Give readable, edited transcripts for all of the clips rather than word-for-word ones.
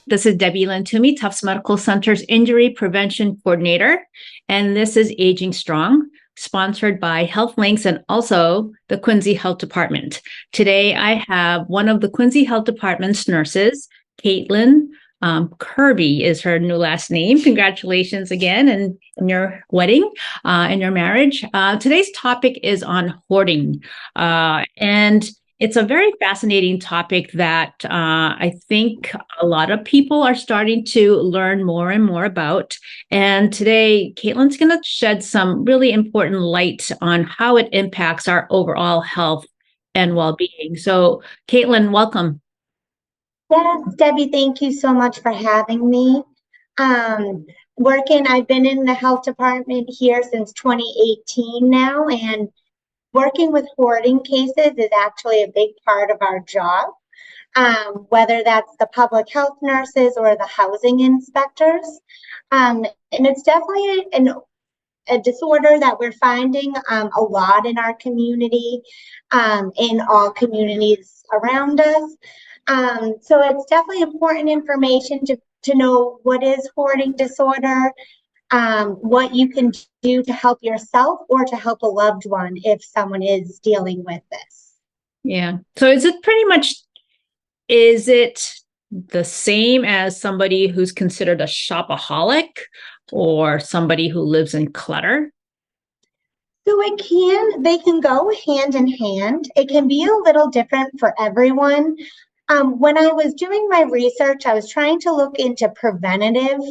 This is Debbie Lynn Toomey, Tufts Medical Center's Injury Prevention Coordinator, and this is Aging Strong, sponsored by Health Links and also the Quincy Health Department. Today, I have one of the Quincy Health Department's nurses, Caitlin Kirby is her new last name. Congratulations again in your wedding and your marriage. Today's topic is on hoarding, and it's a very fascinating topic that I think a lot of people are starting to learn more and more about. And today, Caitlin's going to shed some really important light on how it impacts our overall health and well-being. So, Caitlin, welcome. Yes, Debbie, thank you so much for having me. I've been in the health department here since 2018 now, and working with hoarding cases is actually a big part of our job, whether that's the public health nurses or the housing inspectors. And it's definitely a disorder that we're finding a lot in our community, in all communities around us. So it's definitely important information to know what is hoarding disorder, what you can do to help yourself or to help a loved one if someone is dealing with this. Yeah. So is it the same as somebody who's considered a shopaholic or somebody who lives in clutter? So they can go hand in hand. It can be a little different for everyone. When I was doing my research, I was trying to look into preventative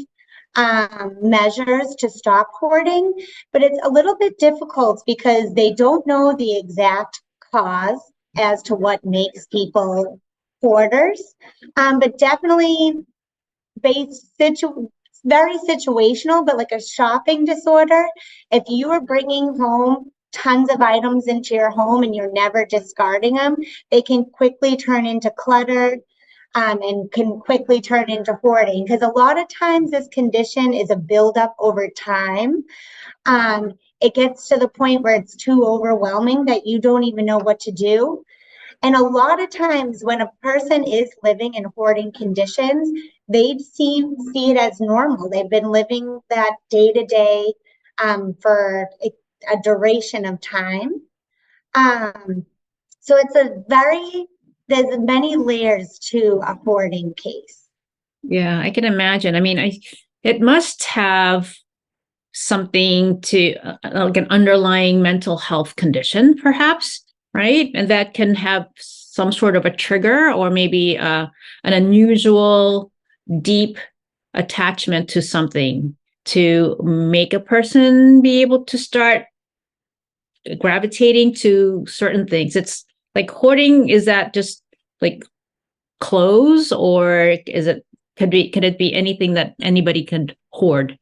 measures to stop hoarding, but it's a little bit difficult because they don't know the exact cause as to what makes people hoarders. But definitely very situational, but like a shopping disorder, if you are bringing home tons of items into your home and you're never discarding them, they can quickly turn into clutter and can quickly turn into hoarding. Because a lot of times this condition is a buildup over time. It gets to the point where it's too overwhelming that you don't even know what to do. And a lot of times when a person is living in hoarding conditions, they see it as normal. They've been living that day to day for a duration of time. So there's many layers to a hoarding case. Yeah, I can imagine. I mean, it must have something to like an underlying mental health condition, perhaps, right? And that can have some sort of a trigger or maybe an unusual, deep attachment to something to make a person be able to start gravitating to certain things. It's like hoarding, is that just like clothes, or could it be anything that anybody could hoard?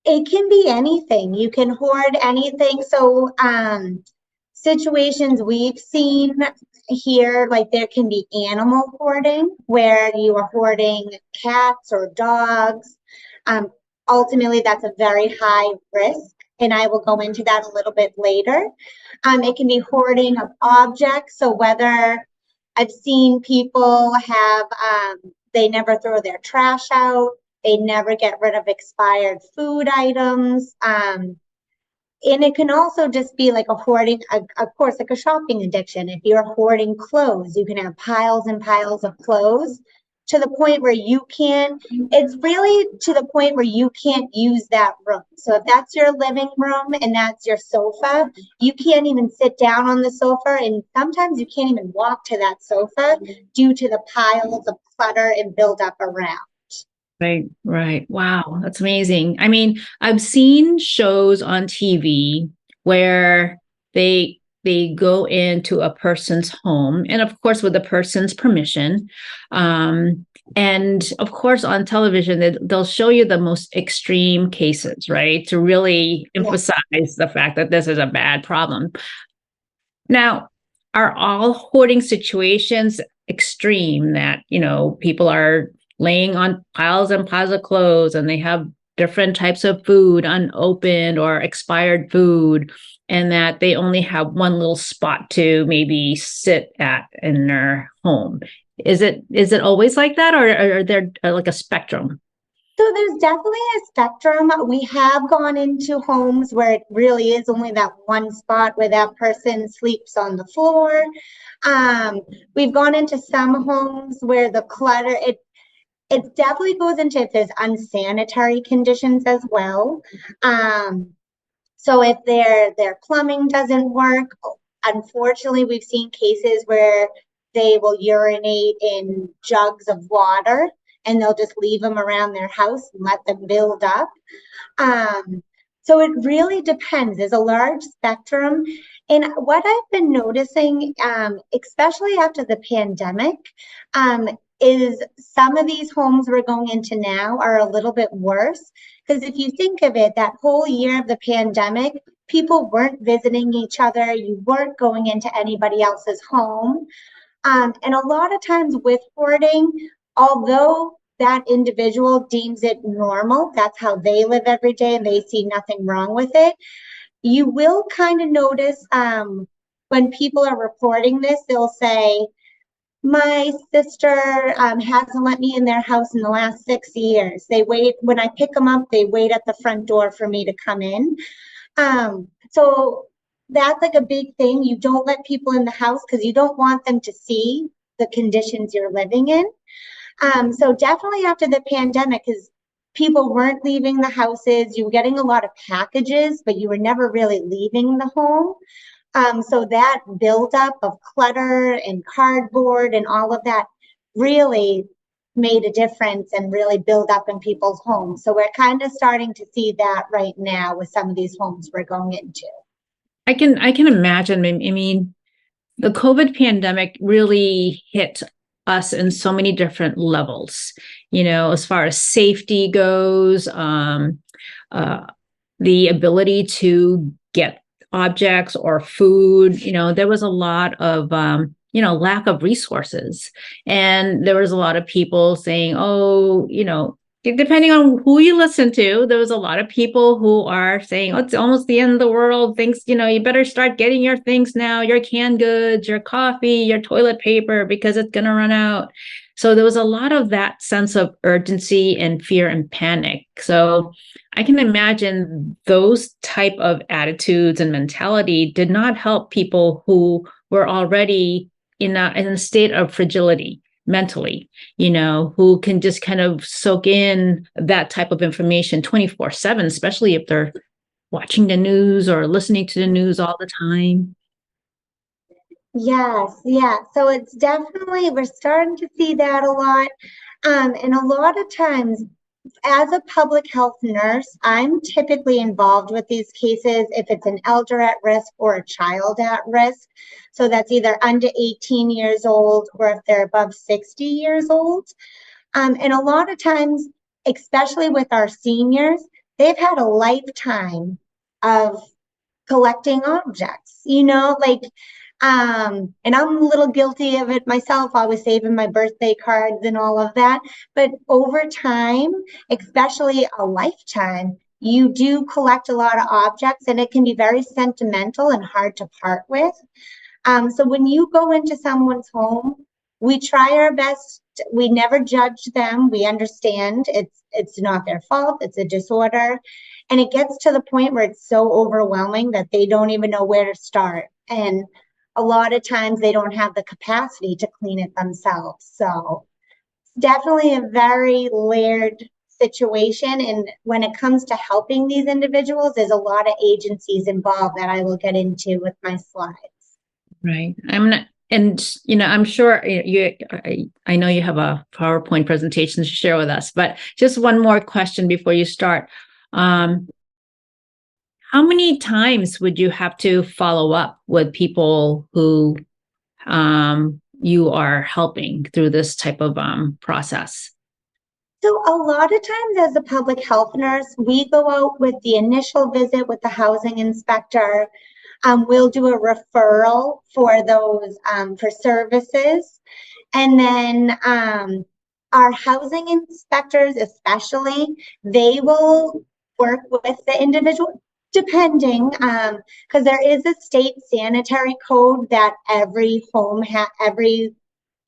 It can be anything. You can hoard anything. So situations we've seen here, like there can be animal hoarding where you are hoarding cats or dogs. Ultimately, that's a very high risk, and I will go into that a little bit later. It can be hoarding of objects. So whether I've seen people have, they never throw their trash out, they never get rid of expired food items. And it can also just be like a hoarding, of course, like a shopping addiction. If you're hoarding clothes, you can have piles and piles of clothes to the point where it's really to the point where you can't use that room. So if that's your living room and that's your sofa, you can't even sit down on the sofa. And sometimes you can't even walk to that sofa due to the piles of clutter and buildup around. Right. Wow, that's amazing. I mean, I've seen shows on TV where they go into a person's home, and of course with the person's permission. And of course on television, they'll show you the most extreme cases, right? To really emphasize the fact that this is a bad problem. Now, are all hoarding situations extreme that, people are laying on piles and piles of clothes and they have different types of food, unopened or expired food, and that they only have one little spot to maybe sit at in their home? Is it always like that, or are there like a spectrum? So there's definitely a spectrum. We have gone into homes where it really is only that one spot where that person sleeps on the floor. We've gone into some homes where the clutter, it definitely goes into if there's unsanitary conditions as well. So if their plumbing doesn't work, unfortunately, we've seen cases where they will urinate in jugs of water and they'll just leave them around their house and let them build up. So it really depends. There's a large spectrum. And what I've been noticing, especially after the pandemic, is some of these homes we're going into now are a little bit worse. Because if you think of it, that whole year of the pandemic, people weren't visiting each other. You weren't going into anybody else's home. And a lot of times with hoarding, although that individual deems it normal, that's how they live every day and they see nothing wrong with it, you will kind of notice when people are reporting this, they'll say, my sister hasn't let me in their house in the last 6 years. They wait, when I pick them up, they wait at the front door for me to come in. So that's like a big thing. You don't let people in the house because you don't want them to see the conditions you're living in. So definitely after the pandemic, because people weren't leaving the houses, you were getting a lot of packages, but you were never really leaving the home. So that buildup of clutter and cardboard and all of that really made a difference and really build up in people's homes. So we're kind of starting to see that right now with some of these homes we're going into. I can imagine. I mean, the COVID pandemic really hit us in so many different levels, as far as safety goes, the ability to get objects or food. There was a lot of lack of resources, and there was a lot of people saying, oh, depending on who you listen to, there was a lot of people who are saying, oh, it's almost the end of the world. Things, you better start getting your things now, your canned goods, your coffee, your toilet paper, because it's going to run out. So there was a lot of that sense of urgency and fear and panic. So I can imagine those type of attitudes and mentality did not help people who were already in a state of fragility mentally, who can just kind of soak in that type of information 24/7, especially if they're watching the news or listening to the news all the time. Yes, yeah. So it's definitely, we're starting to see that a lot. And a lot of times, as a public health nurse, I'm typically involved with these cases if it's an elder at risk or a child at risk. So that's either under 18 years old or if they're above 60 years old. And a lot of times, especially with our seniors, they've had a lifetime of collecting objects, and I'm a little guilty of it myself, always saving my birthday cards and all of that. But over time, especially a lifetime, you do collect a lot of objects and it can be very sentimental and hard to part with. So when you go into someone's home, we try our best. We never judge them. We understand it's not their fault. It's a disorder. And it gets to the point where it's so overwhelming that they don't even know where to start. And a lot of times they don't have the capacity to clean it themselves. So definitely a very layered situation. And when it comes to helping these individuals, there's a lot of agencies involved that I will get into with my slides. Right. I'm sure I know you have a PowerPoint presentation to share with us, but just one more question before you start. How many times would you have to follow up with people who you are helping through this type of process? So a lot of times as a public health nurse, we go out with the initial visit with the housing inspector. We'll do a referral for those for services. And then our housing inspectors, especially, they will work with the individual, depending, because there is a state sanitary code that every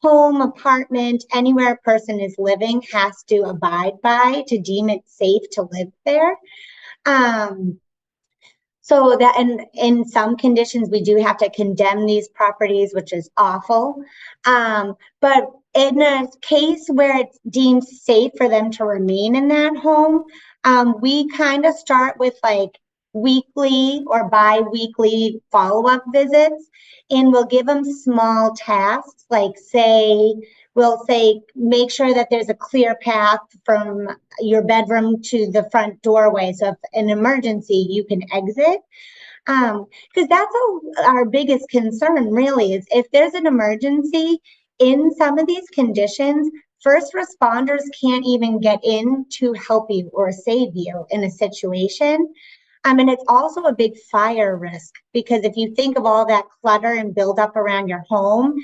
home, apartment, anywhere a person is living has to abide by to deem it safe to live there. So that, and in some conditions, we do have to condemn these properties, which is awful. But in a case where it's deemed safe for them to remain in that home, we kind of start with like weekly or bi-weekly follow-up visits, and we'll give them small tasks, like we'll say, make sure that there's a clear path from your bedroom to the front doorway. So if an emergency, you can exit. Because that's our biggest concern really, is if there's an emergency in some of these conditions, first responders can't even get in to help you or save you in a situation. And it's also a big fire risk, because if you think of all that clutter and buildup around your home,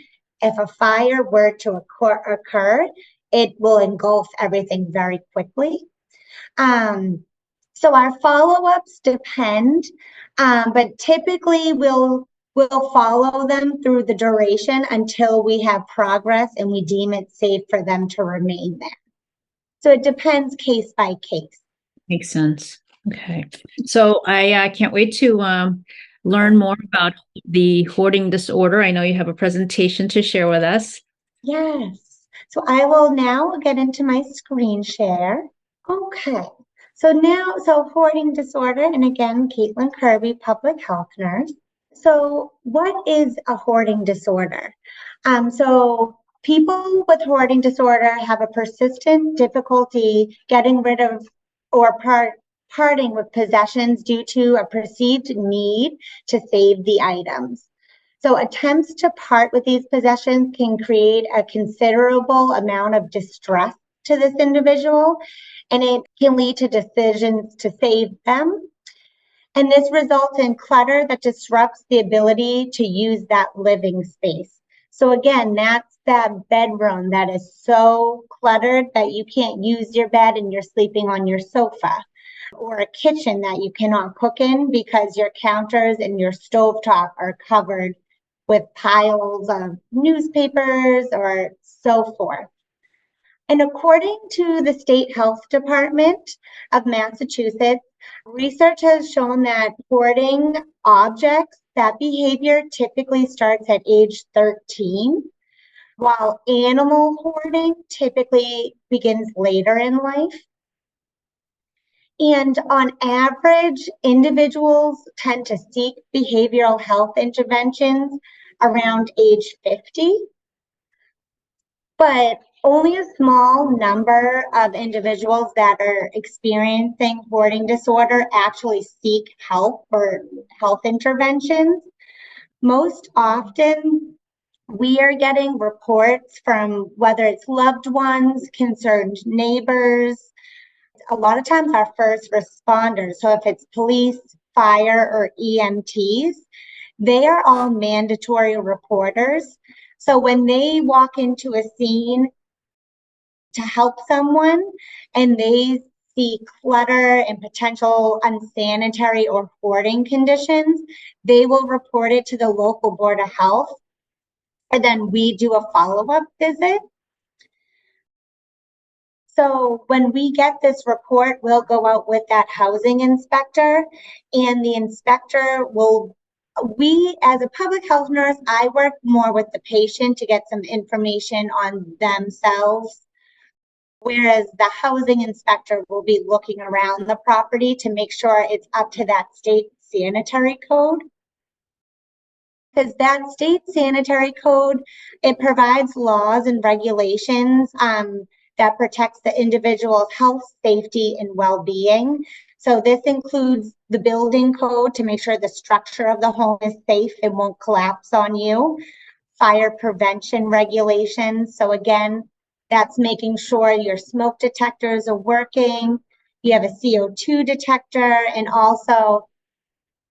if a fire were to occur, it will engulf everything very quickly. So our follow-ups depend, but typically we'll follow them through the duration until we have progress and we deem it safe for them to remain there. So it depends case by case. Makes sense. Okay. So I can't wait to learn more about the hoarding disorder. I know you have a presentation to share with us. Yes. So I will now get into my screen share. Okay. So hoarding disorder, and again, Caitlin Kirby, public health nurse. So what is a hoarding disorder? So people with hoarding disorder have a persistent difficulty getting rid of or parting with possessions due to a perceived need to save the items. So attempts to part with these possessions can create a considerable amount of distress to this individual, and it can lead to decisions to save them. And this results in clutter that disrupts the ability to use that living space. So again, that's that bedroom that is so cluttered that you can't use your bed and you're sleeping on your sofa, or a kitchen that you cannot cook in because your counters and your stovetop are covered with piles of newspapers or so forth. And according to the State Health Department of Massachusetts, research has shown that hoarding objects, that behavior typically starts at age 13, while animal hoarding typically begins later in life. And on average, individuals tend to seek behavioral health interventions around age 50. But only a small number of individuals that are experiencing hoarding disorder actually seek help or health interventions. Most often, we are getting reports from whether it's loved ones, concerned neighbors, a lot of times our first responders. So if it's police, fire, or EMTs, they are all mandatory reporters. So when they walk into a scene to help someone and they see clutter and potential unsanitary or hoarding conditions, they will report it to the local board of health. And then we do a follow-up visit. So when we get this report, we'll go out with that housing inspector, and the inspector will, we as a public health nurse, I work more with the patient to get some information on themselves, whereas the housing inspector will be looking around the property to make sure it's up to that state sanitary code. Because that state sanitary code, it provides laws and regulations that protects the individual's health, safety, and well-being. So this includes the building code to make sure the structure of the home is safe and won't collapse on you. Fire prevention regulations. So again, that's making sure your smoke detectors are working. You have a CO2 detector, and also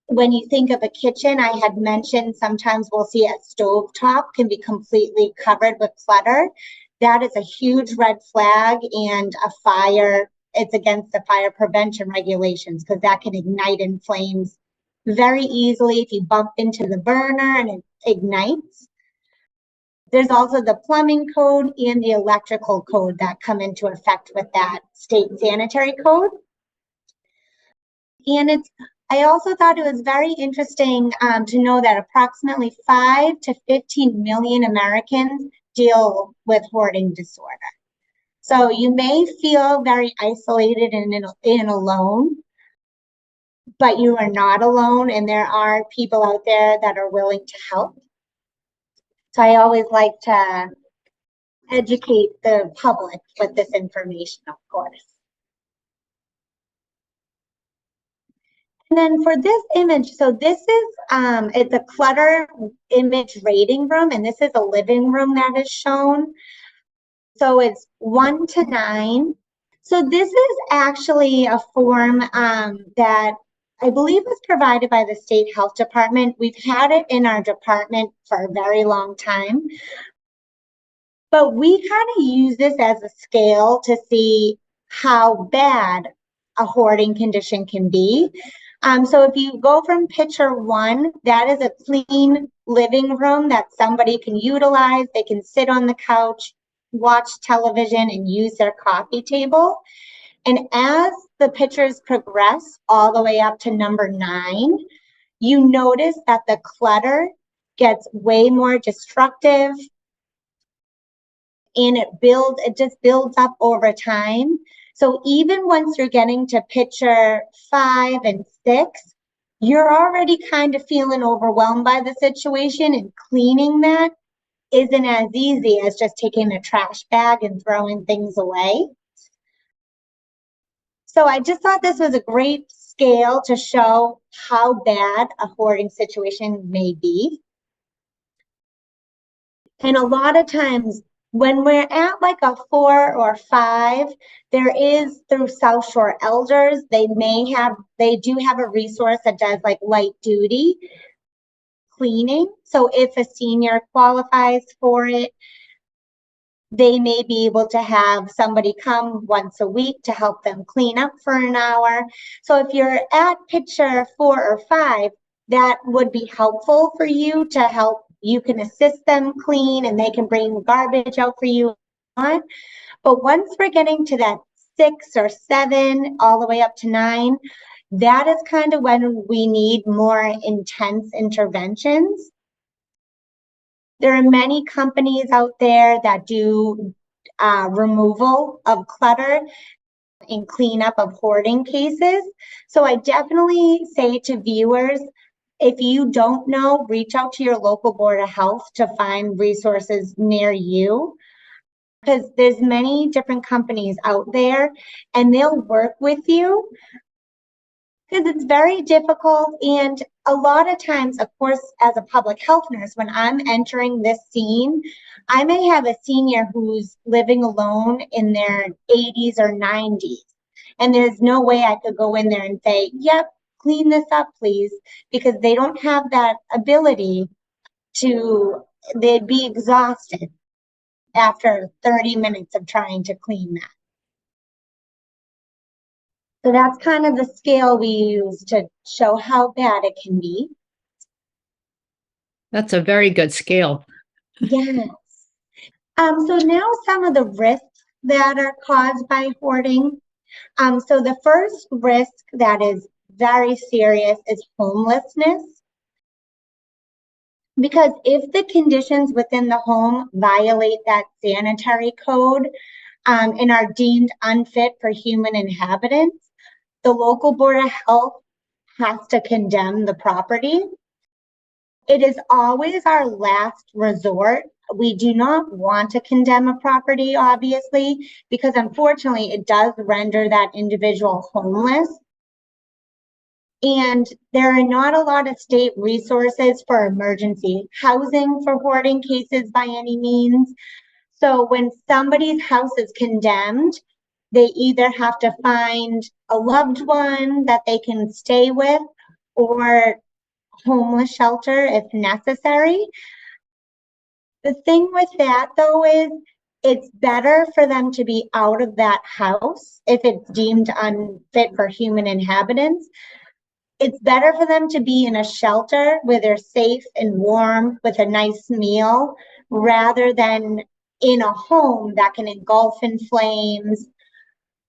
when you think of a kitchen, I had mentioned sometimes we'll see a stove top can be completely covered with clutter. That is a huge red flag, and a fire, it's against the fire prevention regulations, because that can ignite in flames very easily if you bump into the burner and it ignites. There's also the plumbing code and the electrical code that come into effect with that state sanitary code. And I also thought it was very interesting to know that approximately 5 to 15 million Americans deal with hoarding disorder. So you may feel very isolated and alone, but you are not alone, and there are people out there that are willing to help. So I always like to educate the public with this information, of course. And then for this image, so this is, it's a clutter image rating room, and this is a living room that is shown. So it's 1 to 9. So this is actually a form that I believe was provided by the state health department. We've had it in our department for a very long time. But we kind of use this as a scale to see how bad a hoarding condition can be. So if you go from picture 1, that is a clean living room that somebody can utilize. They can sit on the couch, watch television, and use their coffee table. And as the pictures progress all the way up to number 9, you notice that the clutter gets way more destructive, and it just builds up over time. So even once you're getting to picture 5 and 6, you're already kind of feeling overwhelmed by the situation, and cleaning that isn't as easy as just taking a trash bag and throwing things away. So I just thought this was a great scale to show how bad a hoarding situation may be. And a lot of times when we're at like a 4 or 5, there is, through South Shore Elders, they do have a resource that does like light duty cleaning. So if a senior qualifies for it, they may be able to have somebody come once a week to help them clean up for an hour. So if you're at picture 4 or 5, that would be helpful for you to help. You can assist them clean, and they can bring garbage out for you. But once we're getting to that 6 or 7, all the way up to 9, that is kind of when we need more intense interventions. There are many companies out there that do removal of clutter and cleanup of hoarding cases. So I definitely say to viewers, if you don't know, reach out to your local Board of Health to find resources near you, because there's many different companies out there, and they'll work with you, because it's very difficult. And a lot of times, of course, as a public health nurse, when I'm entering this scene, I may have a senior who's living alone in their 80s or 90s. And there's no way I could go in there and say, yep, clean this up, please, because they don't have that ability to, they'd be exhausted after 30 minutes of trying to clean that. So that's kind of the scale we use to show how bad it can be. That's a very good scale. Yes. So now some of the risks that are caused by hoarding. So the first risk that is very serious is homelessness. Because if the conditions within the home violate that sanitary code and are deemed unfit for human inhabitants, the local Board of Health has to condemn the property. It is always our last resort. We do not want to condemn a property, obviously, because unfortunately it does render that individual homeless. And there are not a lot of state resources for emergency housing for hoarding cases by any means. So when somebody's house is condemned, they either have to find a loved one that they can stay with, or homeless shelter if necessary. The thing with that, though, is it's better for them to be out of that house if it's deemed unfit for human inhabitants, it's better for them to be in a shelter where they're safe and warm with a nice meal rather than in a home that can engulf in flames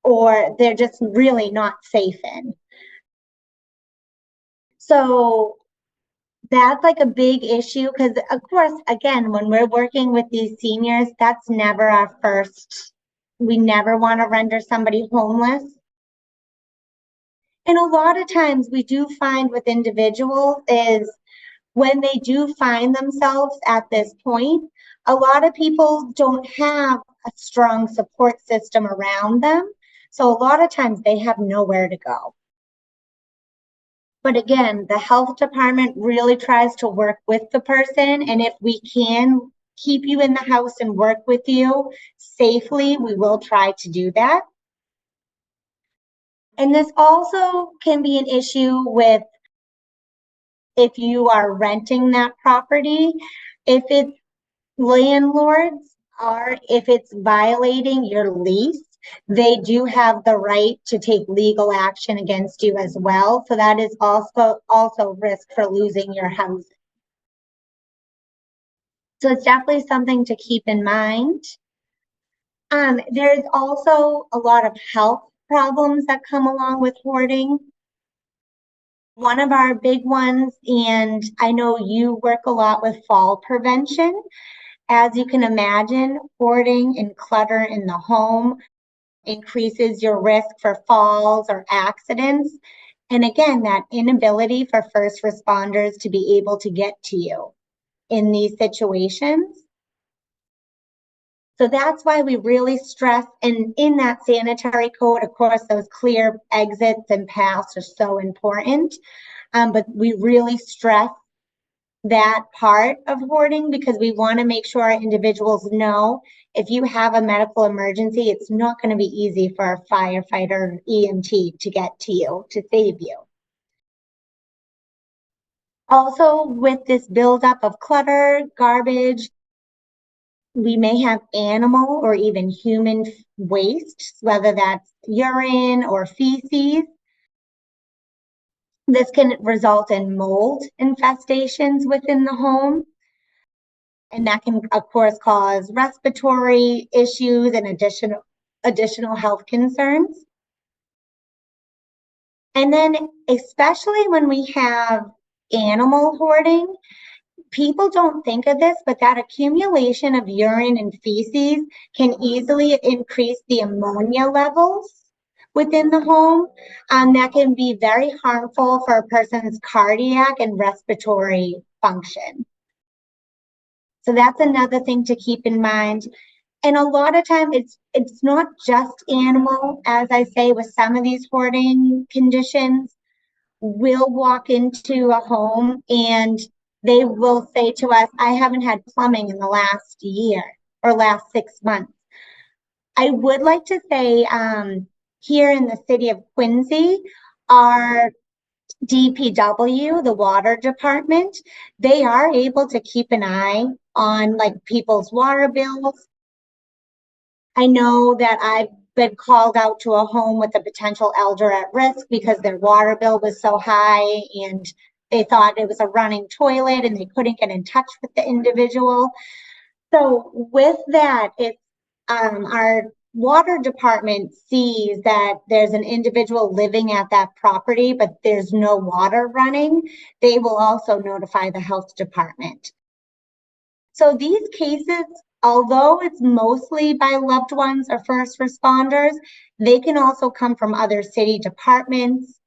or they're just really not safe in. So that's like a big issue because, of course, again, when we're working with these seniors, that's never our first. We never want to render somebody homeless. And a lot of times we do find with individuals is when they do find themselves at this point, a lot of people don't have a strong support system around them. So a lot of times they have nowhere to go. But again, the health department really tries to work with the person. And if we can keep you in the house and work with you safely, we will try to do that. And this also can be an issue with if you are renting that property, if it's landlords are, if it's violating your lease, they do have the right to take legal action against you as well. So that is also risk for losing your house. So it's definitely something to keep in mind. There's also a lot of health problems that come along with hoarding. One of our big ones, and I know you work a lot with fall prevention. As you can imagine, hoarding and clutter in the home increases your risk for falls or accidents. And again, that inability for first responders to be able to get to you in these situations. So that's why we really stress, and in that sanitary code, of course, those clear exits and paths are so important. But we really stress that part of hoarding because we want to make sure our individuals know if you have a medical emergency, it's not going to be easy for a firefighter EMT to get to you to save you. Also, with this buildup of clutter, garbage, we may have animal or even human waste, whether that's urine or feces. This can result in mold infestations within the home. And that can, of course, cause respiratory issues and additional health concerns. And then, especially when we have animal hoarding, people don't think of this, but that accumulation of urine and feces can easily increase the ammonia levels within the home. That can be very harmful for a person's cardiac and respiratory function. So that's another thing to keep in mind. And a lot of time it's not just animal, as I say, with some of these hoarding conditions. We'll walk into a home and they will say to us, I haven't had plumbing in the last year or last 6 months. I would like to say here in the city of Quincy, our DPW, the water department, they are able to keep an eye on like people's water bills. I know that I've been called out to a home with a potential elder at risk because their water bill was so high and they thought it was a running toilet and they couldn't get in touch with the individual. So with that, it's our water department sees that there's an individual living at that property, but there's no water running. They will also notify the health department. So these cases, although it's mostly by loved ones or first responders, they can also come from other city departments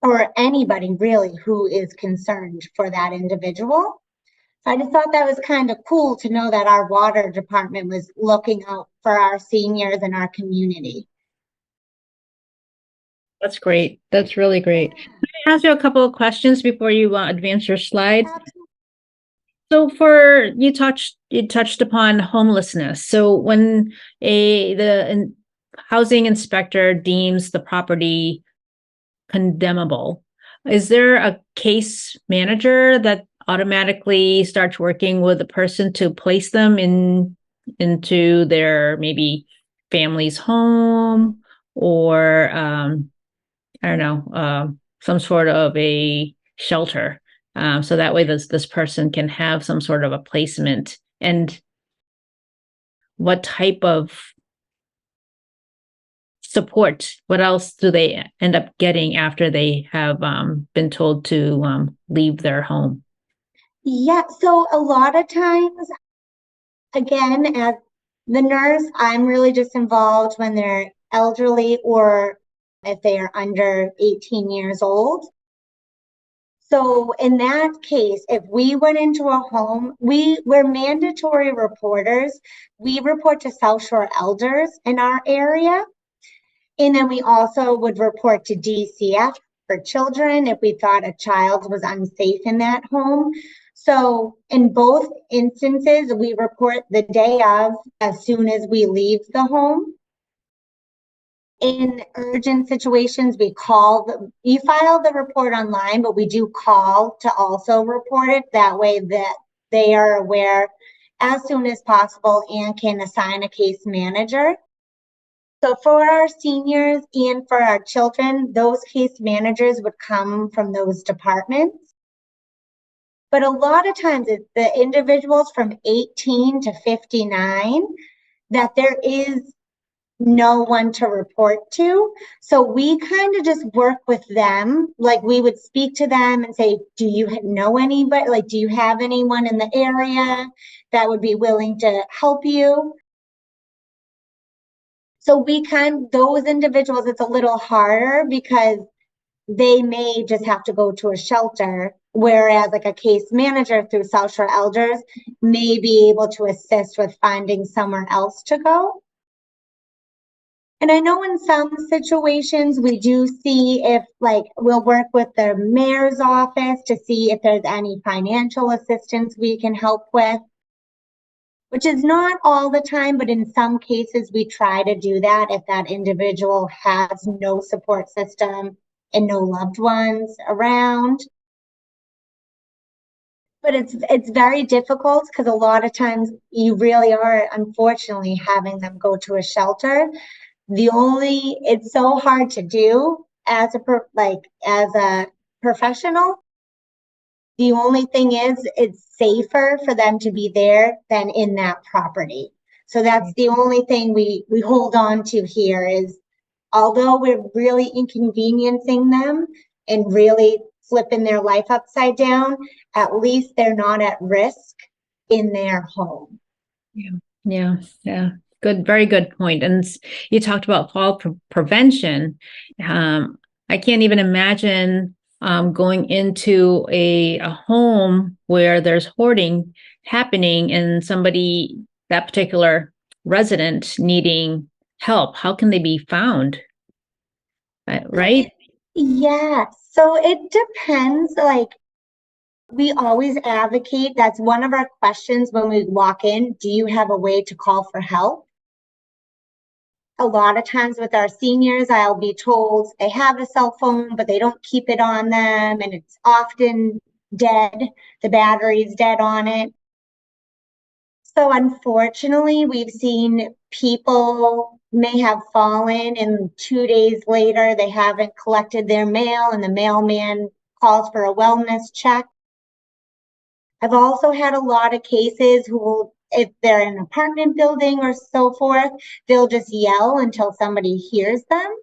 or anybody really who is concerned for that individual. I just thought that was kind of cool to know that our water department was looking out for our seniors and our community. That's great. That's really great. Let me ask you a couple of questions before you advance your slides. So you touched upon homelessness. So when the housing inspector deems the property condemnable, is there a case manager that automatically starts working with the person to place them into their maybe family's home or I don't know, some sort of a shelter. So that way this person can have some sort of a placement. And what type of support, what else do they end up getting after they have been told to leave their home? Yeah, so a lot of times, again, as the nurse, I'm really just involved when they're elderly or if they are under 18 years old. So in that case, if we went into a home, we're mandatory reporters. We report to South Shore Elders in our area. And then we also would report to DCF for children if we thought a child was unsafe in that home. So in both instances, we report the day of as soon as we leave the home. In urgent situations, we call you file the report online, but we do call to also report it. That way that they are aware as soon as possible and can assign a case manager. So for our seniors and for our children, those case managers would come from those departments. But a lot of times it's the individuals from 18 to 59 that there is no one to report to. So we kind of just work with them. Like we would speak to them and say, do you know anybody? Like, do you have anyone in the area that would be willing to help you? So those individuals, it's a little harder because they may just have to go to a shelter, whereas like a case manager through South Shore Elders may be able to assist with finding somewhere else to go. And I know in some situations we do see if like we'll work with the mayor's office to see if there's any financial assistance we can help with, which is not all the time, but in some cases we try to do that if that individual has no support system and no loved ones around. But it's very difficult because a lot of times you really are unfortunately having them go to a shelter. It's so hard to do as a professional. The only thing is it's safer for them to be there than in that property. So that's the only thing we hold on to here is, although we're really inconveniencing them and really flipping their life upside down, at least they're not at risk in their home. Yeah. Good, very good point. And you talked about fall prevention. I can't even imagine going into a home where there's hoarding happening and that particular resident needing help. How can they be found? Right? Yeah. So it depends. Like we always advocate. That's one of our questions when we walk in. Do you have a way to call for help? A lot of times with our seniors, I'll be told they have a cell phone, but they don't keep it on them and it's often dead. The battery's dead on it. So unfortunately, we've seen people may have fallen and 2 days later, they haven't collected their mail and the mailman calls for a wellness check. I've also had a lot of cases who, if they're in an apartment building or so forth, they'll just yell until somebody hears them.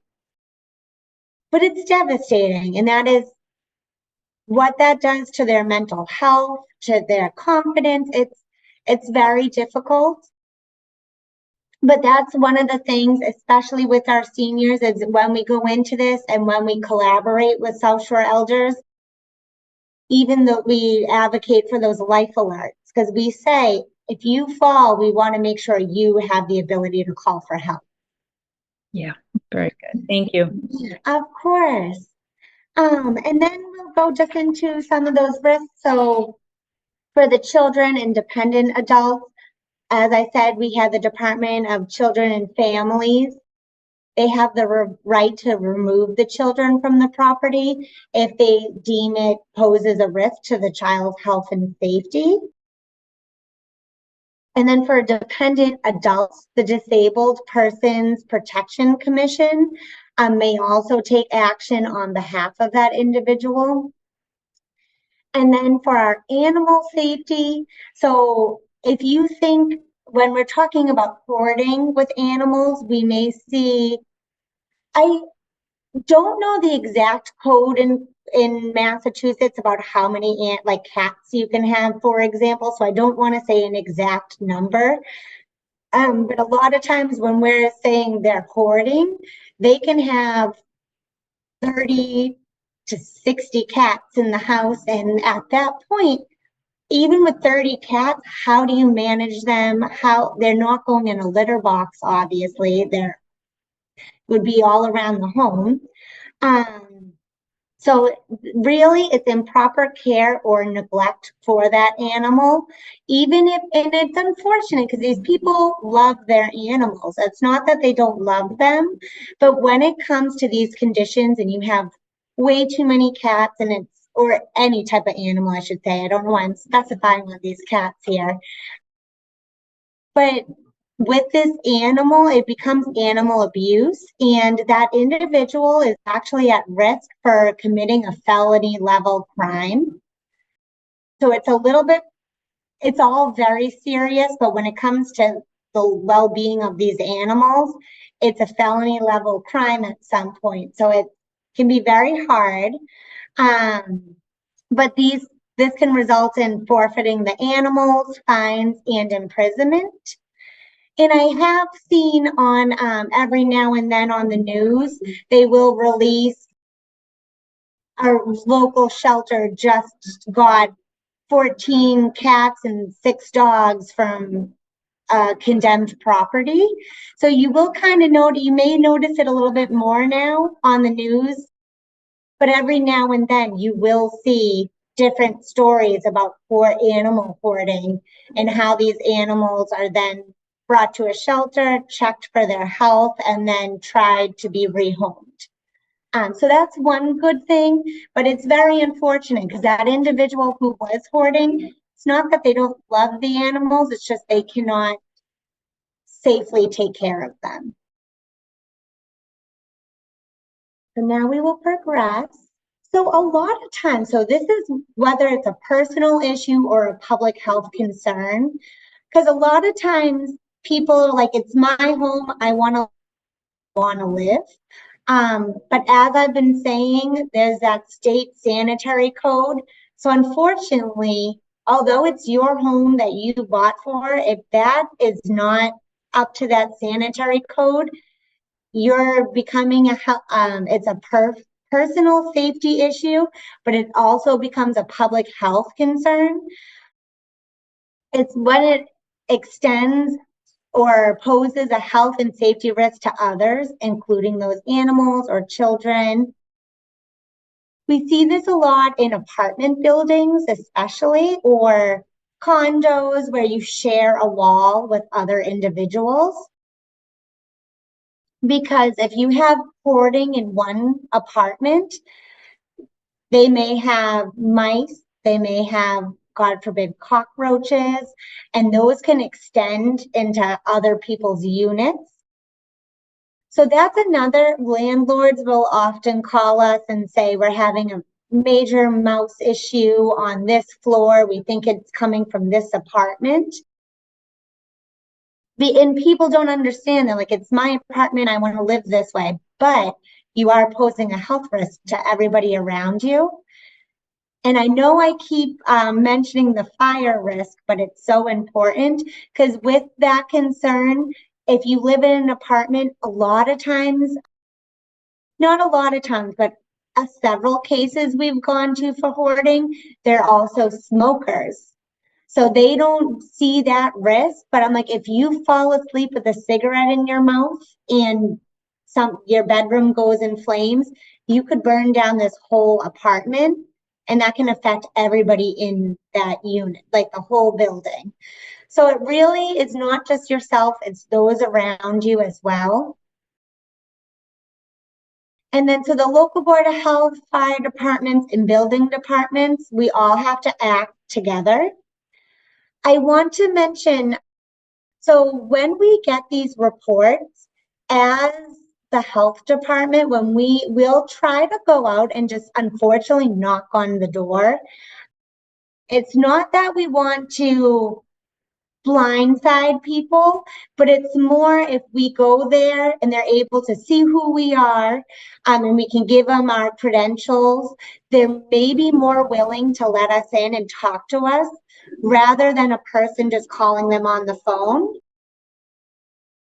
But it's devastating. And that is what that does to their mental health, to their confidence. It's very difficult. But that's one of the things, especially with our seniors, is when we go into this and when we collaborate with South Shore Elders, even though we advocate for those life alerts, because we say, if you fall, we want to make sure you have the ability to call for help. Yeah, very good. Thank you. Of course. And then we'll go just into some of those risks. So for the children and dependent adults, as I said, we have the Department of Children and Families. They have the right to remove the children from the property if they deem it poses a risk to the child's health and safety. And then for dependent adults, the Disabled Persons Protection Commission may also take action on behalf of that individual. And then for our animal safety, so if you think when we're talking about hoarding with animals, we may see, I don't know the exact code in Massachusetts about how many like cats you can have, for example. So I don't want to say an exact number. But a lot of times when we're saying they're hoarding, they can have 30 to 60 cats in the house. And at that point, even with 30 cats, how do you manage them? How they're not going in a litter box, obviously. They're would be all around the home. So really it's improper care or neglect for that animal, even if, and it's unfortunate because these people love their animals. It's not that they don't love them, but when it comes to these conditions and you have way too many cats and it's, or any type of animal, I should say, I don't know why I'm specifying on these cats here, but with this animal, it becomes animal abuse, and that individual is actually at risk for committing a felony level crime. So it's a little bit, it's all very serious, but when it comes to the well-being of these animals, it's a felony level crime at some point. So it can be very hard. But this can result in forfeiting the animals, fines, and imprisonment. And I have seen on every now and then on the news, they will release our local shelter just got 14 cats and 6 dogs from condemned property. So you will kind of you may notice it a little bit more now on the news, but every now and then you will see different stories about poor animal hoarding and how these animals are then brought to a shelter, checked for their health, and then tried to be rehomed. So that's one good thing, but it's very unfortunate because that individual who was hoarding, it's not that they don't love the animals, it's just they cannot safely take care of them. So now we will progress. So a lot of times, so this is whether it's a personal issue or a public health concern, because a lot of times people are like, it's my home, I want to live. But as I've been saying, there's that state sanitary code. So unfortunately, although it's your home that you bought for, if that is not up to that sanitary code, you're becoming it's a personal safety issue, but it also becomes a public health concern. It's when it extends or poses a health and safety risk to others, including those animals or children. We see this a lot in apartment buildings, especially, or condos where you share a wall with other individuals. Because if you have hoarding in one apartment, they may have mice, they may have, God forbid, cockroaches, and those can extend into other people's units. So that's another, landlords will often call us and say, we're having a major mouse issue on this floor. We think it's coming from this apartment. And people don't understand that, like, it's my apartment, I want to live this way, but you are posing a health risk to everybody around you. And I know I keep mentioning the fire risk, but it's so important because with that concern, if you live in an apartment, a lot of times, not a lot of times, but several cases we've gone to for hoarding, they're also smokers. So they don't see that risk, but I'm like, if you fall asleep with a cigarette in your mouth and your bedroom goes in flames, you could burn down this whole apartment, and that can affect everybody in that unit, like the whole building. So it really is not just yourself, it's those around you as well. And then so the local board of health, fire departments, and building departments, we all have to act together. I want to mention, so when we get these reports, as the health department, when we will try to go out and just unfortunately knock on the door. It's not that we want to blindside people, but it's more if we go there and they're able to see who we are, and we can give them our credentials, they're maybe more willing to let us in and talk to us rather than a person just calling them on the phone.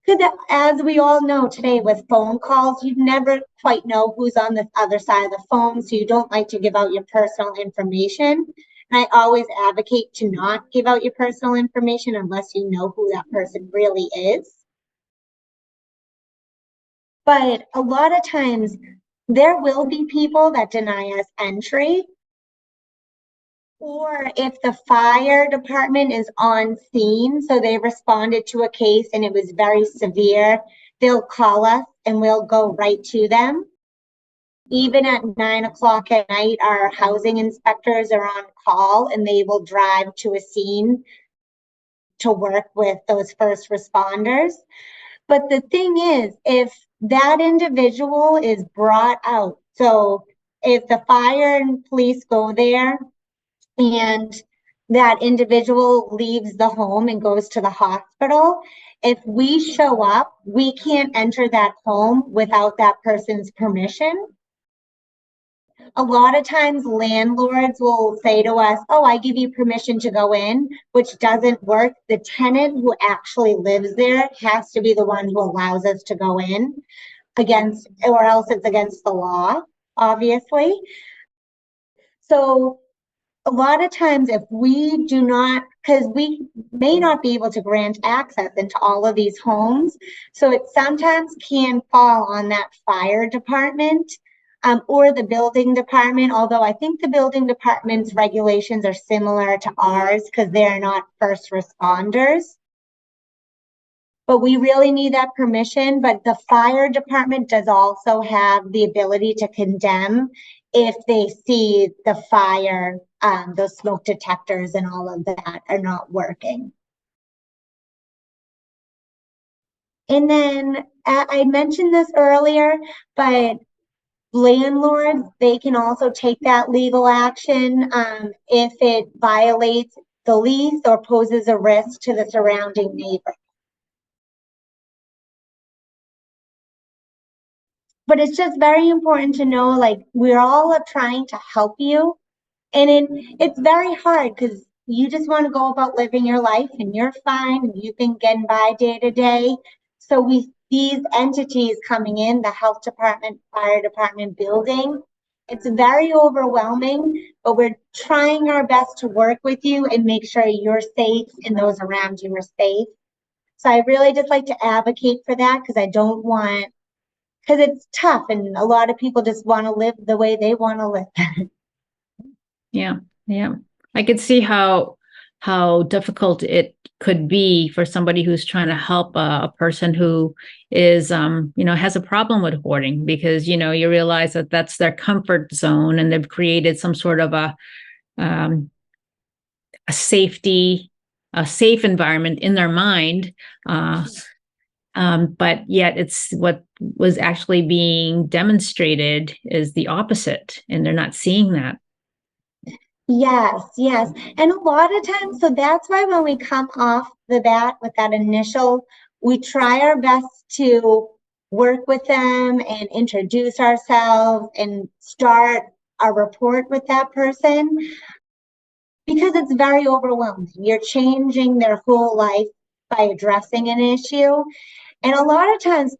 Because as we all know today with phone calls, you never quite know who's on the other side of the phone, so you don't like to give out your personal information. And I always advocate to not give out your personal information unless you know who that person really is. But a lot of times there will be people that deny us entry. Or if the fire department is on scene, so they responded to a case and it was very severe, they'll call us and we'll go right to them. Even at 9 o'clock at night, our housing inspectors are on call and they will drive to a scene to work with those first responders. But the thing is, if that individual is brought out, so if the fire and police go there and that individual leaves the home and goes to the hospital, if we show up, we can't enter that home without that person's permission. A lot of times landlords will say to us, oh, I give you permission to go in, which doesn't work. The tenant who actually lives there has to be the one who allows us to go in against, or else it's against the law, obviously. So a lot of times if we do not, because we may not be able to grant access into all of these homes, so it sometimes can fall on that fire department or the building department, although I think the building department's regulations are similar to ours because they're not first responders. But we really need that permission. But the fire department does also have the ability to condemn if they see the fire, those smoke detectors and all of that are not working. And then I mentioned this earlier, but landlords, they can also take that legal action if it violates the lease or poses a risk to the surrounding neighbor. But it's just very important to know, like, we're all trying to help you. And it's very hard because you just want to go about living your life and you're fine and you've been getting by day to day. So these entities coming in, the health department, fire department, building, it's very overwhelming, but we're trying our best to work with you and make sure you're safe and those around you are safe. So I really just like to advocate for that because I don't want, because it's tough and a lot of people just want to live the way they want to live. Yeah. I could see how difficult it could be for somebody who's trying to help a person who is, has a problem with hoarding, because, you realize that that's their comfort zone and they've created some sort of a safe environment in their mind. But yet it's what was actually being demonstrated is the opposite, and they're not seeing that. Yes. And a lot of times, so that's why when we come off the bat with that initial, we try our best to work with them and introduce ourselves and start a rapport with that person because it's very overwhelming. You're changing their whole life by addressing an issue. And a lot of times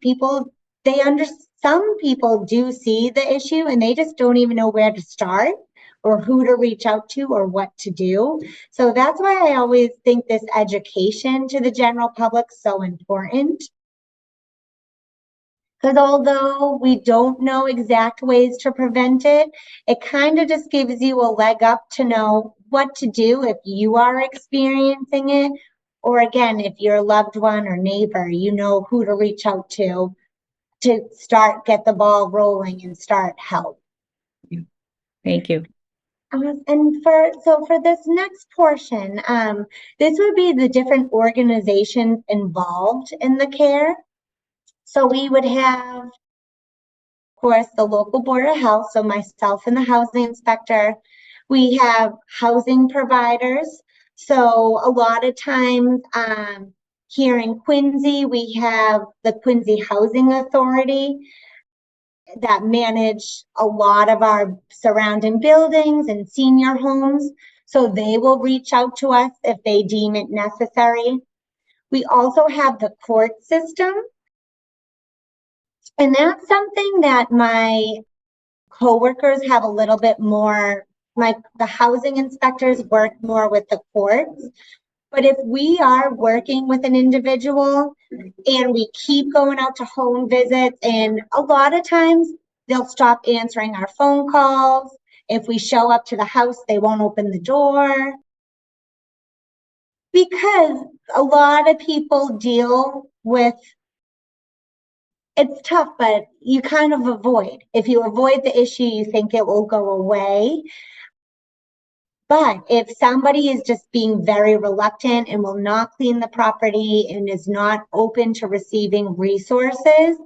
some people do see the issue and they just don't even know where to start or who to reach out to or what to do. So that's why I always think this education to the general public is so important. Because although we don't know exact ways to prevent it, it kind of just gives you a leg up to know what to do if you are experiencing it. Or again, if your loved one or neighbor, you know who to reach out to get the ball rolling and start help. Thank you. And for this next portion, this would be the different organizations involved in the care. So we would have course, the local Board of Health, so myself and the housing inspector. We have housing providers. So a lot of times here in Quincy, we have the Quincy Housing Authority that manage a lot of our surrounding buildings and senior homes. So they will reach out to us if they deem it necessary. We also have the court system. And that's something that my coworkers have a little bit more, like the housing inspectors work more with the courts. But if we are working with an individual and we keep going out to home visits, and a lot of times they'll stop answering our phone calls. If we show up to the house, they won't open the door. Because a lot of people deal with, it's tough, but you kind of avoid. If you avoid the issue, you think it will go away. But if somebody is just being very reluctant and will not clean the property and is not open to receiving resources,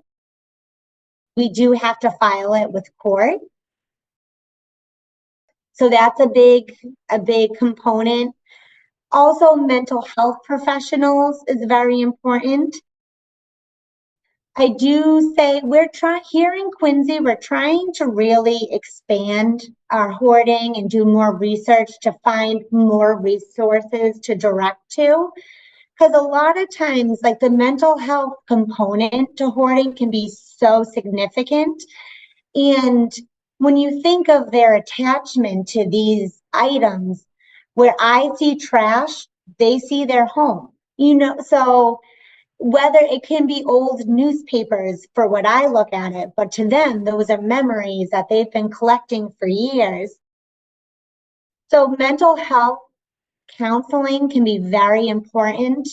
we do have to file it with court. So that's a big component. Also, mental health professionals is very important. I do say here in Quincy, we're trying to really expand our hoarding and do more research to find more resources to direct to. Because a lot of times, like the mental health component to hoarding can be so significant. And when you think of their attachment to these items, where I see trash, they see their home. So whether it can be old newspapers for what I look at it, but to them, those are memories that they've been collecting for years. So mental health counseling can be very important.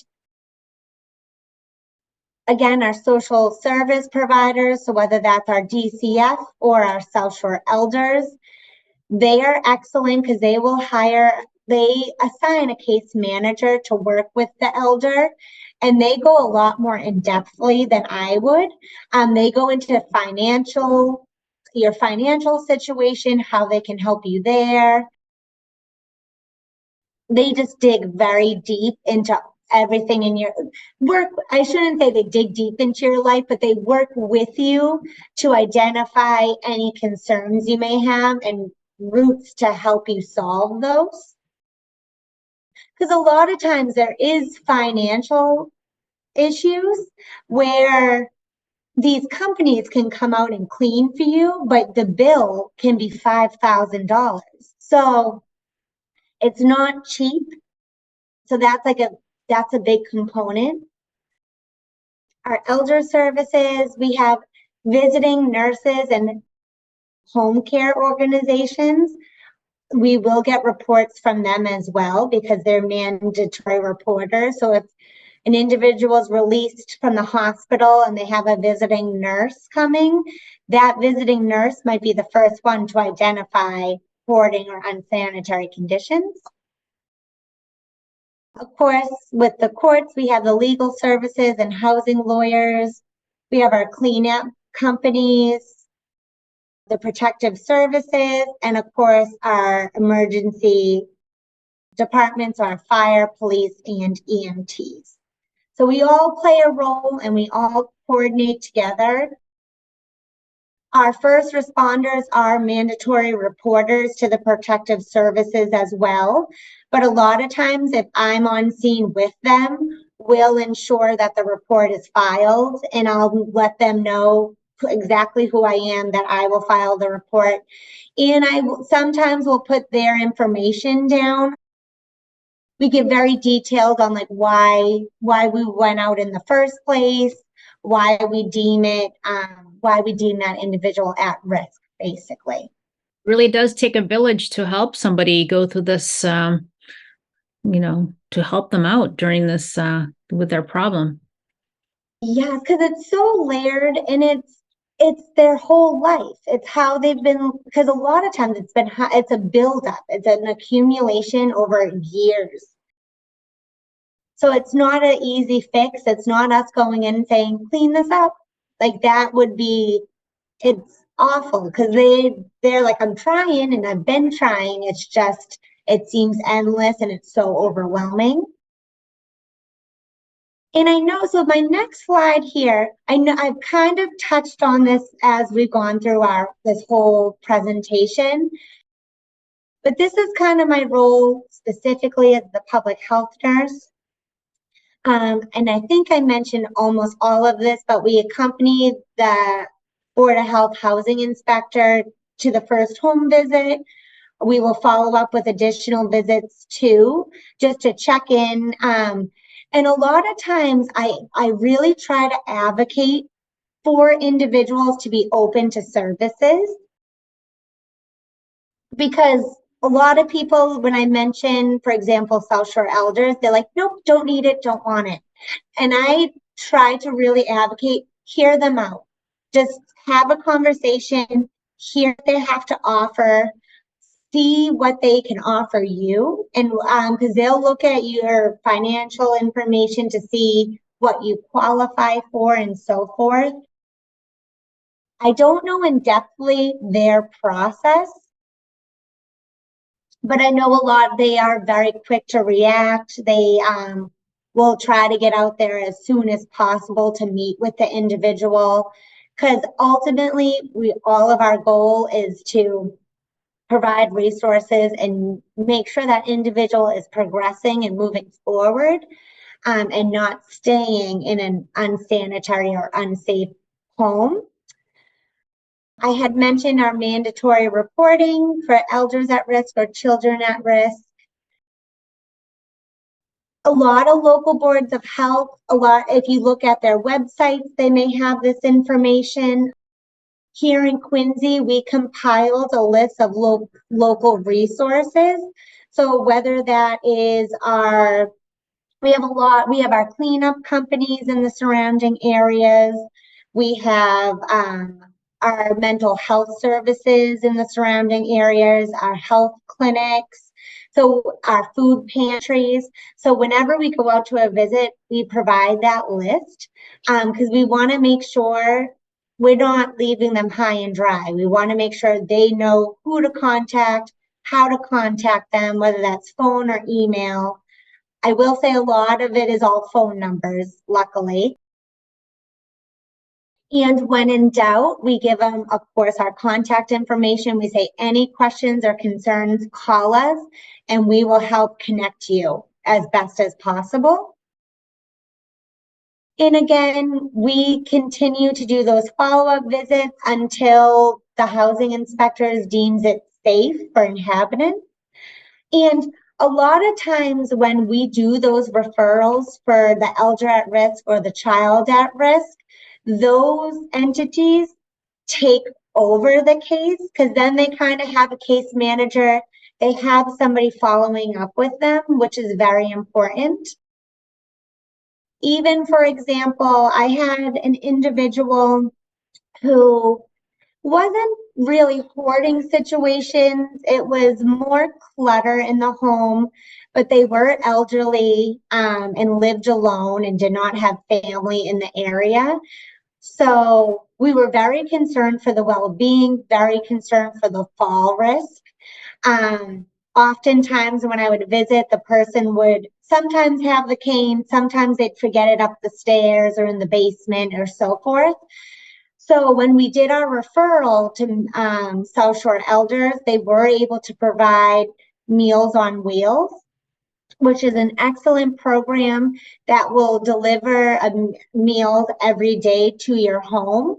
Again, our social service providers, so whether that's our DCF or our South Shore elders, they are excellent because they assign a case manager to work with the elder. And they go a lot more in-depthly than I would. They go into your financial situation, how they can help you there. They just dig very deep into everything in your work. I shouldn't say they dig deep into your life, but they work with you to identify any concerns you may have and routes to help you solve those. Because a lot of times there is financial issues where these companies can come out and clean for you, but the bill can be $5,000. So it's not cheap. So that's a big component. Our elder services, we have visiting nurses and home care organizations. We will get reports from them as well because they're mandatory reporters. So if an individual is released from the hospital and they have a visiting nurse coming, that visiting nurse might be the first one to identify hoarding or unsanitary conditions. Of course, with the courts, we have the legal services and housing lawyers. We have our cleanup companies, the protective services, and of course, our emergency departments, our fire, police, and EMTs. So we all play a role and we all coordinate together. Our first responders are mandatory reporters to the protective services as well. But a lot of times, if I'm on scene with them, we'll ensure that the report is filed and I'll let them know exactly who I am, that I will file the report. And sometimes will put their information down. We get very detailed on like why we went out in the first place, why we deem that individual at risk, basically. Really does take a village to help somebody go through this, to help them out during this with their problem. Yeah, because it's so layered and it's their whole life. It's how they've been, because a lot of times it's a buildup. It's an accumulation over years. So it's not an easy fix. It's not us going in and saying, clean this up. Like that would be, it's awful because they're like, I'm trying and I've been trying. It's just, it seems endless and it's so overwhelming. And I know, so my next slide here, I know I've kind of touched on this as we've gone through this whole presentation, but this is kind of my role specifically as the public health nurse. And I think I mentioned almost all of this, but we accompanied the Board of Health housing inspector to the first home visit. We will follow up with additional visits too, just to check in. And a lot of times I really try to advocate for individuals to be open to services, because a lot of people, when I mention, for example, South Shore Elders, they're like, nope, don't need it, don't want it. And I try to really advocate, hear them out. Just have a conversation, hear what they have to offer, see what they can offer you. And because they'll look at your financial information to see what you qualify for and so forth. I don't know in depthly their process, but I know a lot, they are very quick to react. They will try to get out there as soon as possible to meet with the individual, because ultimately all of our goal is to provide resources and make sure that individual is progressing and moving forward, and not staying in an unsanitary or unsafe home. I had mentioned our mandatory reporting for elders at risk or children at risk. A lot of local boards of health, if you look at their websites, they may have this information. Here in Quincy, we compiled a list of local resources. So whether that is we have our cleanup companies in the surrounding areas. We have our mental health services in the surrounding areas, our health clinics, so our food pantries. So whenever we go out to a visit, we provide that list, because we want to make sure we're not leaving them high and dry. We want to make sure they know who to contact, how to contact them, whether that's phone or email. I will say a lot of it is all phone numbers, luckily. And when in doubt, we give them, of course, our contact information. We say, any questions or concerns, call us, and we will help connect you as best as possible. And again, we continue to do those follow-up visits until the housing inspectors deems it safe for inhabitants. And a lot of times when we do those referrals for the elder at risk or the child at risk, those entities take over the case, because then they kind of have a case manager. They have somebody following up with them, which is very important. Even, for example, I had an individual who wasn't really hoarding situations. It was more clutter in the home, but they were elderly and lived alone and did not have family in the area. So we were very concerned for the well-being, very concerned for the fall risk. Oftentimes when I would visit, the person would sometimes have the cane, sometimes they'd forget it up the stairs or in the basement or so forth. So when we did our referral to South Shore Elders, they were able to provide Meals on Wheels, which is an excellent program that will deliver meals every day to your home,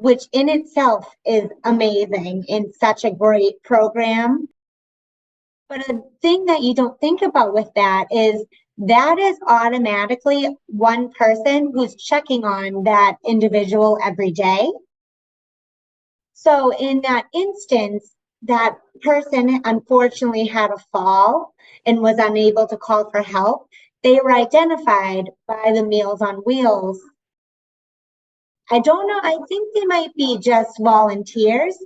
which in itself is amazing and such a great program. But a thing that you don't think about with that is automatically one person who's checking on that individual every day. So in that instance, that person unfortunately had a fall and was unable to call for help. They were identified by the Meals on Wheels. I don't know, I think they might be just volunteers,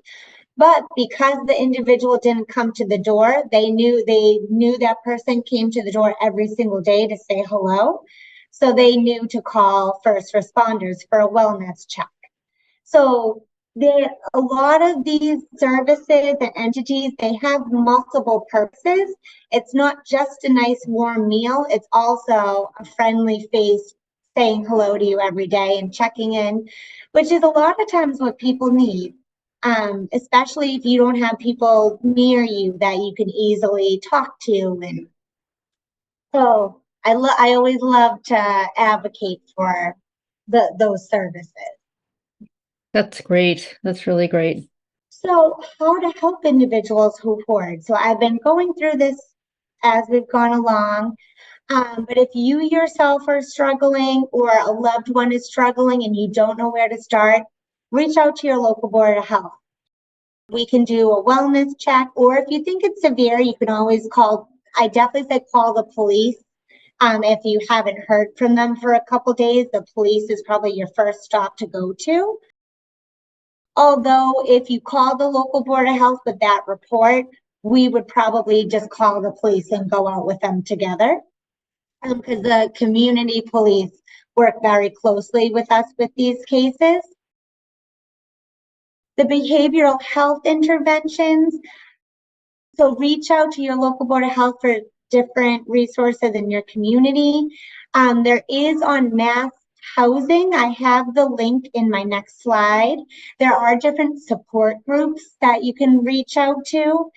but because the individual didn't come to the door, they knew that person came to the door every single day to say hello. So they knew to call first responders for a wellness check. So A lot of these services and entities, they have multiple purposes. It's not just a nice warm meal, it's also a friendly face saying hello to you every day and checking in, which is a lot of times what people need. Especially if you don't have people near you that you can easily talk to. And so I always love to advocate for those services. That's great. That's really great. So, how to help individuals who hoard? So, I've been going through this as we've gone along. But if you yourself are struggling or a loved one is struggling and you don't know where to start, reach out to your local board of health. We can do a wellness check, or if you think it's severe, you can always call. I definitely say call the police. If you haven't heard from them for a couple days, the police is probably your first stop to go to. Although if you call the local board of health with that report, we would probably just call the police and go out with them together. Because the community police work very closely with us with these cases. The behavioral health interventions. So reach out to your local board of health for different resources in your community. There is on Mass Housing, I have the link in my next slide. There are different support groups that you can reach out to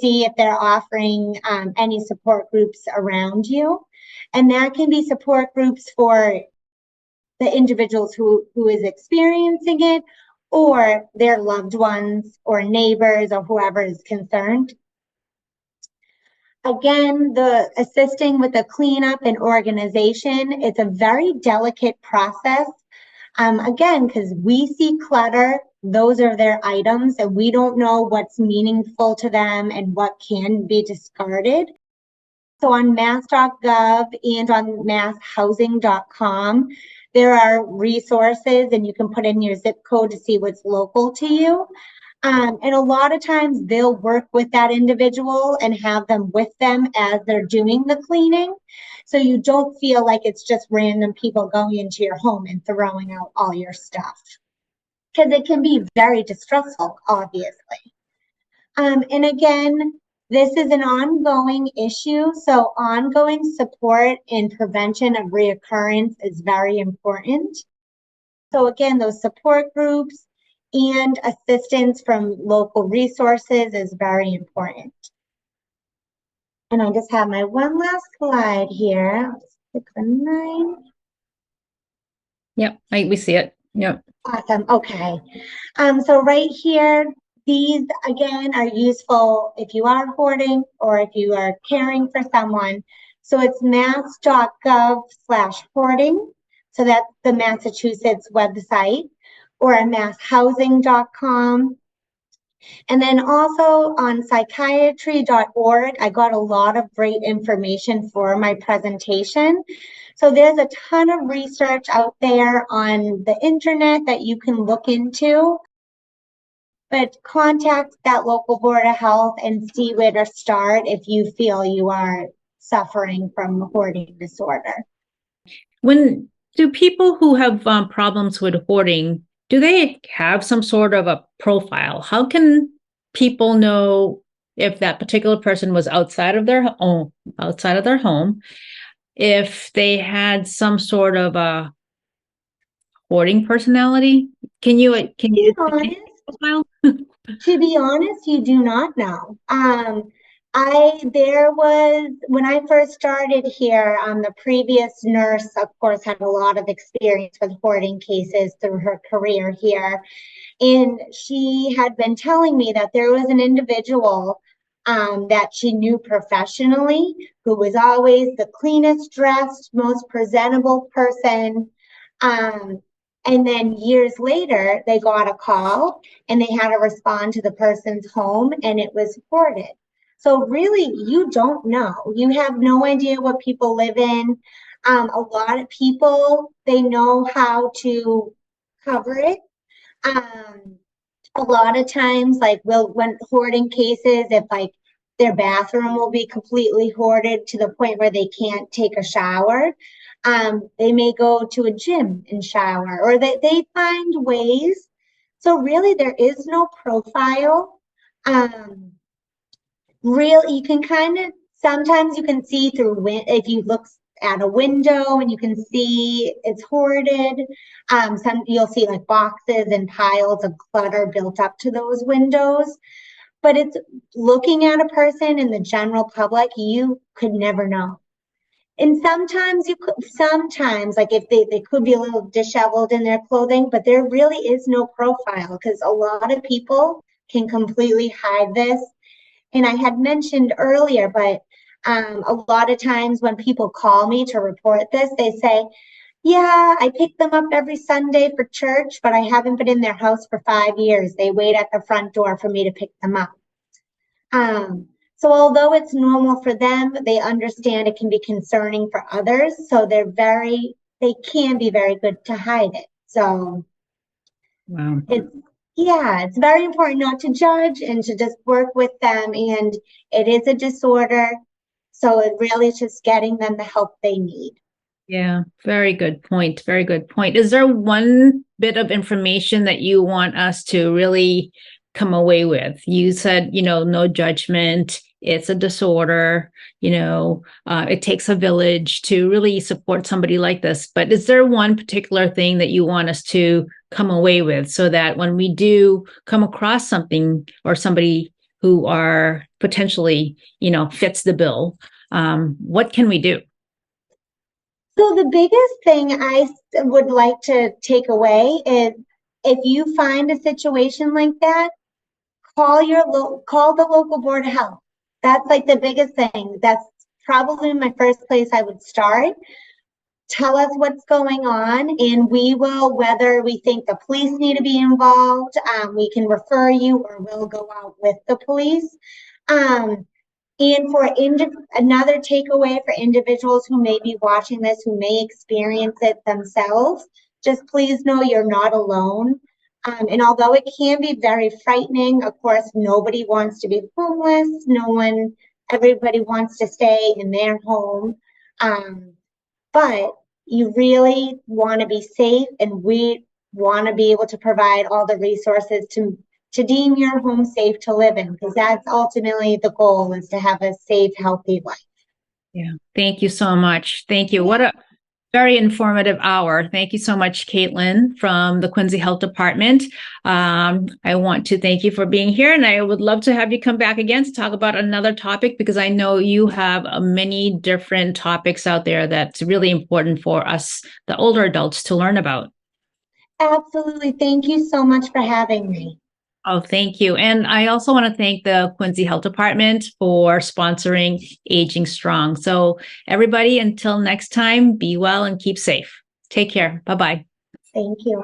see if they're offering any support groups around you. And that can be support groups for the individuals who is experiencing it, or their loved ones or neighbors or whoever is concerned. Again, the assisting with the cleanup and organization, it's a very delicate process. Again, because we see clutter, those are their items, and we don't know what's meaningful to them and what can be discarded. So on mass.gov and on masshousing.com, there are resources, and you can put in your zip code to see what's local to you. And a lot of times they'll work with that individual and have them with them as they're doing the cleaning. So you don't feel like it's just random people going into your home and throwing out all your stuff. Because it can be very distressful, obviously. And again, this is an ongoing issue. So ongoing support and prevention of reoccurrence is very important. So again, those support groups and assistance from local resources is very important. And I just have my one last slide here. I'll just click the 9. Yep, we see it. Yep. Awesome. Okay. So right here, these again are useful if you are hoarding or if you are caring for someone. So it's mass.gov/hoarding. So that's the Massachusetts website, or masshousing.com. And then also on psychiatry.org, I got a lot of great information for my presentation. So there's a ton of research out there on the internet that you can look into. But contact that local board of health and see where to start if you feel you are suffering from hoarding disorder. When do people who have problems with hoarding, do they have some sort of a profile? How can people know if that particular person was outside of their home, if they had some sort of a hoarding personality? Can you profile? To be honest, you do not know. When I first started here, the previous nurse, of course, had a lot of experience with hoarding cases through her career here. And she had been telling me that there was an individual that she knew professionally who was always the cleanest dressed, most presentable person. And then years later, they got a call and they had to respond to the person's home, and it was hoarded. So really, you don't know. You have no idea what people live in. A lot of people, they know how to cover it. A lot of times, like when hoarding cases, if like their bathroom will be completely hoarded to the point where they can't take a shower. They may go to a gym and shower, or they find ways So really, there is no profile. You can kind of, sometimes you can see through, if you look at a window and you can see it's hoarded. You'll see like boxes and piles of clutter built up to those windows. But it's looking at a person in the general public, you could never know. And sometimes like if they could be a little disheveled in their clothing, but there really is no profile because a lot of people can completely hide this. And I had mentioned earlier, but a lot of times when people call me to report this, they say, yeah, I pick them up every Sunday for church, but I haven't been in their house for 5 years. They wait at the front door for me to pick them up. So although it's normal for them, they understand it can be concerning for others. So they can be very good to hide it. So Wow. it's very important not to judge and to just work with them. And it is a disorder. So it really is just getting them the help they need. Yeah, very good point. Very good point. Is there one bit of information that you want us to really come away with? You said, no judgment. It's a disorder. It takes a village to really support somebody like this. But is there one particular thing that you want us to come away with so that when we do come across something or somebody who are potentially, fits the bill, what can we do? So the biggest thing I would like to take away is if you find a situation like that, call the local board of health. That's like the biggest thing. That's probably my first place I would start. Tell us what's going on, and we will, whether we think the police need to be involved, we can refer you or we'll go out with the police. And for another takeaway for individuals who may be watching this, who may experience it themselves, just please know you're not alone. And although it can be very frightening, of course, nobody wants to be homeless. Everybody wants to stay in their home. But you really want to be safe, and we want to be able to provide all the resources to deem your home safe to live in, because that's ultimately the goal, is to have a safe, healthy life. Yeah. Thank you so much. Thank you. What a very informative hour. Thank you so much, Caitlin from the Quincy Health Department. I want to thank you for being here, and I would love to have you come back again to talk about another topic, because I know you have many different topics out there that's really important for us, the older adults, to learn about. Absolutely. Thank you so much for having me. Oh, thank you. And I also want to thank the Quincy Health Department for sponsoring Aging Strong. So everybody, until next time, be well and keep safe. Take care. Bye-bye. Thank you.